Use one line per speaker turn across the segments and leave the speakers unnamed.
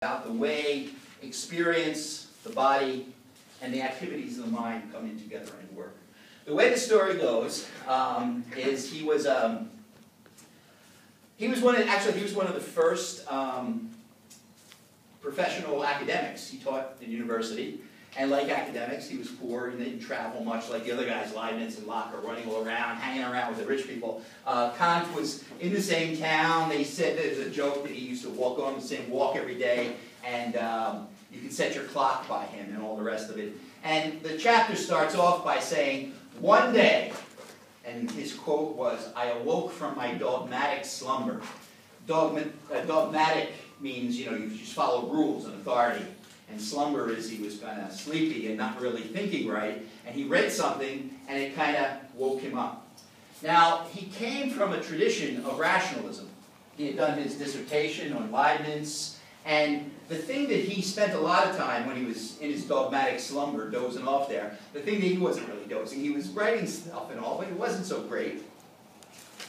about the way experience, the body, and the activities of the mind come in together and work. The way the story goes is he was one of the first professional academics. He taught in university, and like academics, he was poor and didn't travel much like the other guys, Leibniz and Locke, are running all around, hanging around with the rich people. Kant was in the same town. They said there's a joke that he used to walk on the same walk every day, and you can set your clock by him and all the rest of it. And the chapter starts off by saying, one day, and his quote was, "I awoke from my dogmatic slumber." Dogmatic means, you just follow rules and authority. And slumber is he was kind of sleepy and not really thinking right. And he read something, and it kind of woke him up. Now, he came from a tradition of rationalism. He had done his dissertation on Leibniz. And the thing that he spent a lot of time when he was in his dogmatic slumber, dozing off there, the thing that he wasn't really dozing, he was writing stuff and all, but it wasn't so great.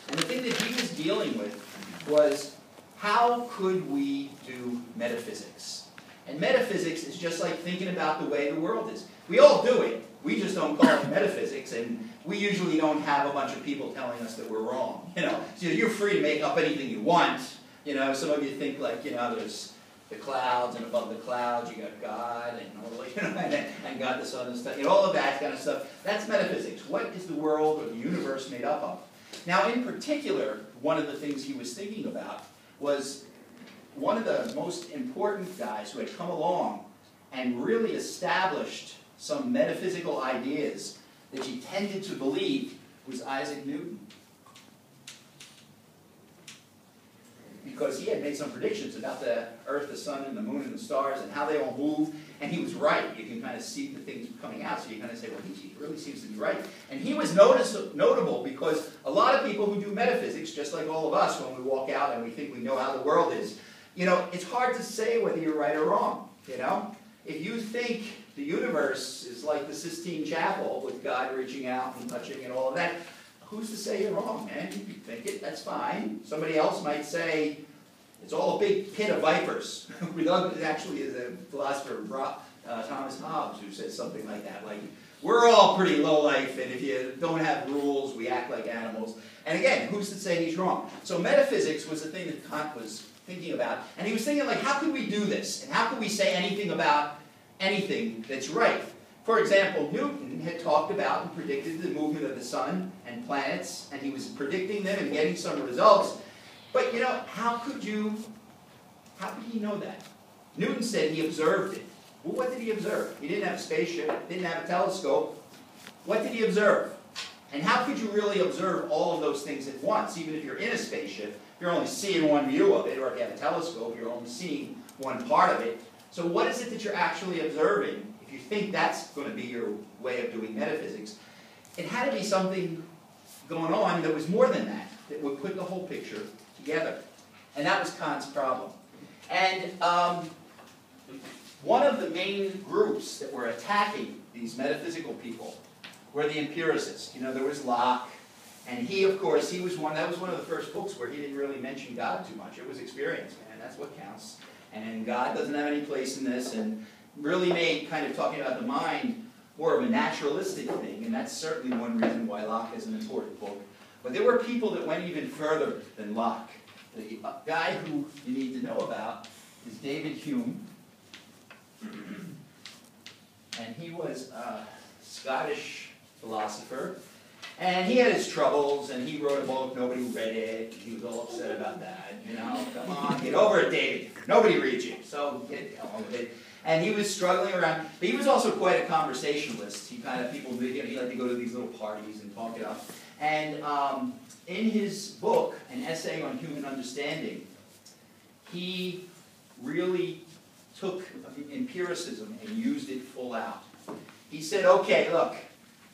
And the thing that he was dealing with was, how could we do metaphysics? And metaphysics is just like thinking about the way the world is. We all do it. We just don't call it metaphysics, and we usually don't have a bunch of people telling us that we're wrong. So you're free to make up anything you want. Some of you think like, there's the clouds, and above the clouds you got God, and all, and God the Son and stuff. All of that kind of stuff. That's metaphysics. What is the world or the universe made up of? Now, in particular, one of the things he was thinking about was one of the most important guys who had come along and really established some metaphysical ideas that he tended to believe was Isaac Newton. Because he had made some predictions about the Earth, the Sun, and the Moon, and the stars, and how they all move, and he was right. You can kind of see the things coming out, so you kind of say, well, he really seems to be right. And he was notable because a lot of people who do metaphysics, just like all of us, when we walk out and we think we know how the world is, it's hard to say whether you're right or wrong, If you think the universe is like the Sistine Chapel with God reaching out and touching and all of that, who's to say you're wrong, man? You can think it, that's fine. Somebody else might say, it's all a big pit of vipers. It actually is a philosopher, Thomas Hobbes, who says something like that. Like, we're all pretty low life, and if you don't have rules, we act like animals. And again, who's to say he's wrong? So metaphysics was the thing that Kant was thinking about. And he was thinking, like, how could we do this? And how could we say anything about anything that's right? For example, Newton had talked about and predicted the movement of the sun and planets, and he was predicting them and getting some results. But, how could he know that? Newton said he observed it. Well, what did he observe? He didn't have a spaceship, didn't have a telescope. What did he observe? And how could you really observe all of those things at once? Even if you're in a spaceship, you're only seeing one view of it, or if you have a telescope, you're only seeing one part of it. So what is it that you're actually observing? If you think that's going to be your way of doing metaphysics, it had to be something going on that was more than that, that would put the whole picture together. And that was Kant's problem. And one of the main groups that were attacking these metaphysical people were the empiricists. There was Locke, and he, of course, that was one of the first books where he didn't really mention God too much. It was experience, man, that's what counts. And God doesn't have any place in this, and really made kind of talking about the mind more of a naturalistic thing, and that's certainly one reason why Locke is an important book. But there were people that went even further than Locke. The guy who you need to know about is David Hume, and he was a Scottish philosopher, and he had his troubles, and he wrote a book, nobody read it, he was all upset about that, come on, get over it, David, nobody reads you, so get on with it. And he was struggling around, but he was also quite a conversationalist. He liked to go to these little parties and talk it up. And in his book, An Essay on Human Understanding, he really took empiricism and used it full out. He said, okay, look,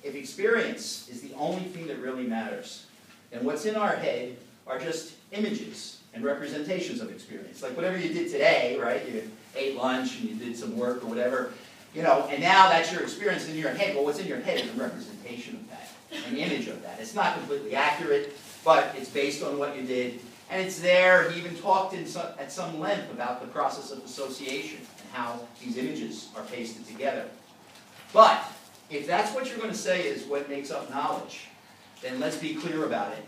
if experience is the only thing that really matters, then what's in our head are just images and representations of experience. Like whatever you did today, right? You ate lunch and you did some work or whatever, and now that's your experience in your head. Well, what's in your head is a representation of that, an image of that. It's not completely accurate, but it's based on what you did. And it's there. He even talked at some length about the process of association and how these images are pasted together. But if that's what you're going to say is what makes up knowledge, then let's be clear about it.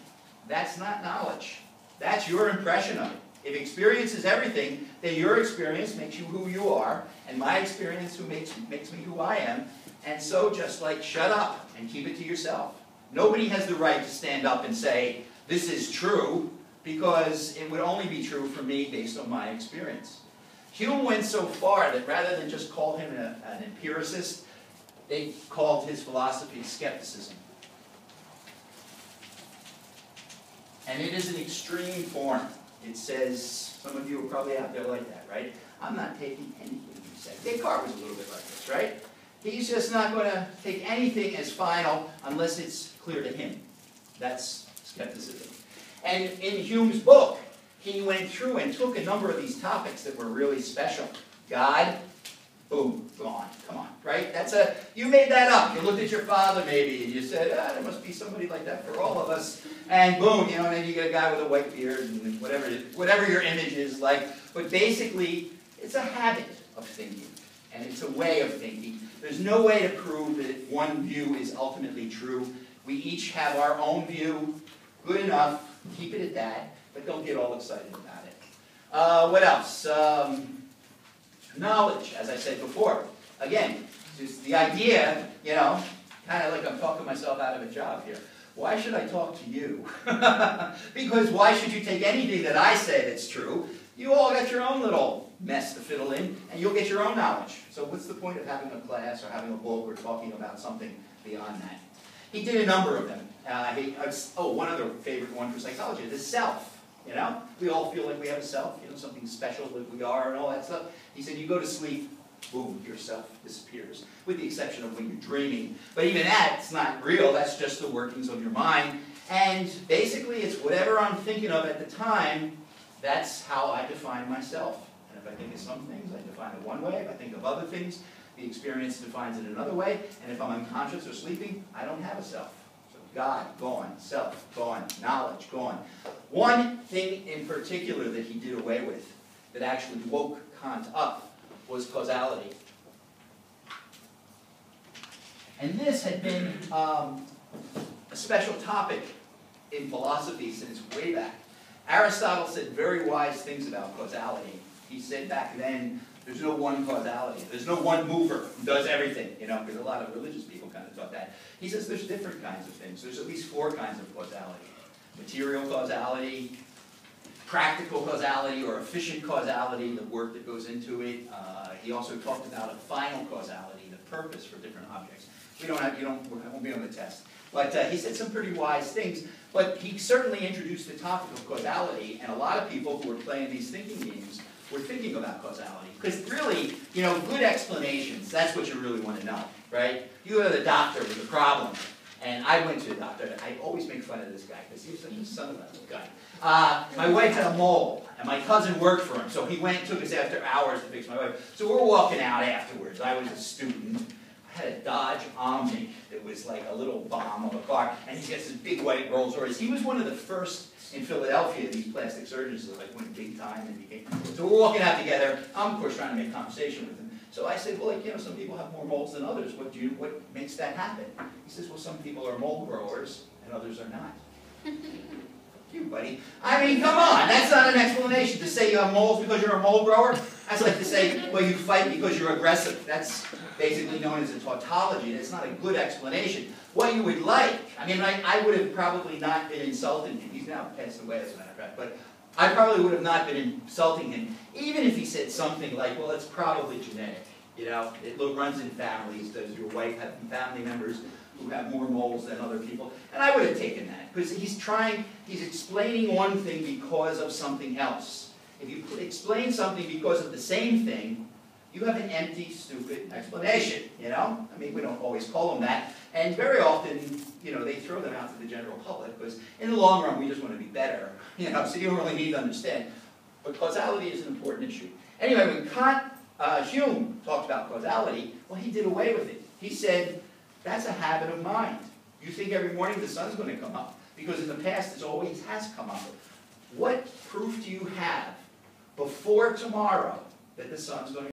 That's not knowledge. That's your impression of it. If experience is everything, then your experience makes you who you are, and my experience makes me who I am. And so just like shut up and keep it to yourself. Nobody has the right to stand up and say, this is true, because it would only be true for me based on my experience. Hume went so far that rather than just call him an empiricist, they called his philosophy skepticism. And it is an extreme form. It says, some of you are probably out there like that, right? I'm not taking anything you say. Descartes was a little bit like this, right? He's just not going to take anything as final unless it's clear to him. That's skepticism. And in Hume's book, he went through and took a number of these topics that were really special. God, boom, gone. Come on, right? You made that up. You looked at your father maybe and you said, there must be somebody like that for all of us. And boom, and then you get a guy with a white beard and whatever your image is like. But basically, it's a habit of thinking. And it's a way of thinking. There's no way to prove that one view is ultimately true. We each have our own view. Good enough. Keep it at that. But don't get all excited about it. What else? Knowledge, as I said before. Again, just the idea, kind of like I'm talking myself out of a job here. Why should I talk to you? Because why should you take anything that I say that's true? You all got your own little mess to fiddle in, and you'll get your own knowledge. So what's the point of having a class or having a book or talking about something beyond that? He did a number of them. One other favorite one for psychology, the self. We all feel like we have a self, something special that we are and all that stuff. He said, you go to sleep, boom, your self disappears, with the exception of when you're dreaming. But even that's not real. That's just the workings of your mind. And basically, it's whatever I'm thinking of at the time, that's how I define myself. And if I think of some things, I define it one way. If I think of other things, the experience defines it another way. And if I'm unconscious or sleeping, I don't have a self. So God, gone. Self, gone. Knowledge, gone. One thing in particular that he did away with, that actually woke Kant up, was causality. And this had been a special topic in philosophy since way back. Aristotle said very wise things about causality. He said back then, there's no one causality. There's no one mover who does everything, because a lot of religious people kind of thought that. He says there's different kinds of things. There's at least 4 kinds of causality. Material causality, practical causality or efficient causality, the work that goes into it. He also talked about a final causality, the purpose for different objects. We won't be on the test. But he said some pretty wise things. But he certainly introduced the topic of causality, and a lot of people who were playing these thinking games were thinking about causality. Because really, good explanations, that's what you really want to know, right? You go to the doctor with a problem. And I went to the doctor. I always make fun of this guy because he was such a son of a guy. My wife had a mole, and my cousin worked for him. So he went and took us after hours to fix my wife. So we're walking out afterwards. I was a student. I had a Dodge Omni that was like a little bomb of a car. And he gets this big white Rolls Royce. He was one of the first in Philadelphia, these plastic surgeons that went big time and became. So we're walking out together. I'm, of course, trying to make conversation with him. So I said, well, some people have more moles than others. What makes that happen? He says, well, some people are mole growers and others are not. You, buddy. I mean, come on. That's not an explanation. To say you have moles because you're a mole grower, that's like to say, well, you fight because you're aggressive. That's basically known as a tautology. That's not a good explanation. What you would like, I would have probably not been insulting him. He's now passed away, as a matter of fact. But I probably would have not been insulting him, even if he said something like, well, it's probably genetic. It runs in families. Does your wife have family members who have more moles than other people? And I would have taken that, because he's explaining one thing because of something else. If you explain something because of the same thing, you have an empty, stupid explanation, we don't always call them that. And very often, they throw them out to the general public, because in the long run, we just want to be better, so you don't really need to understand. But causality is an important issue. Anyway, when Hume talked about causality, well, he did away with it. He said, that's a habit of mind. You think every morning the sun's going to come up, because in the past it always has come up. what proof do you have before tomorrow that the sun's going to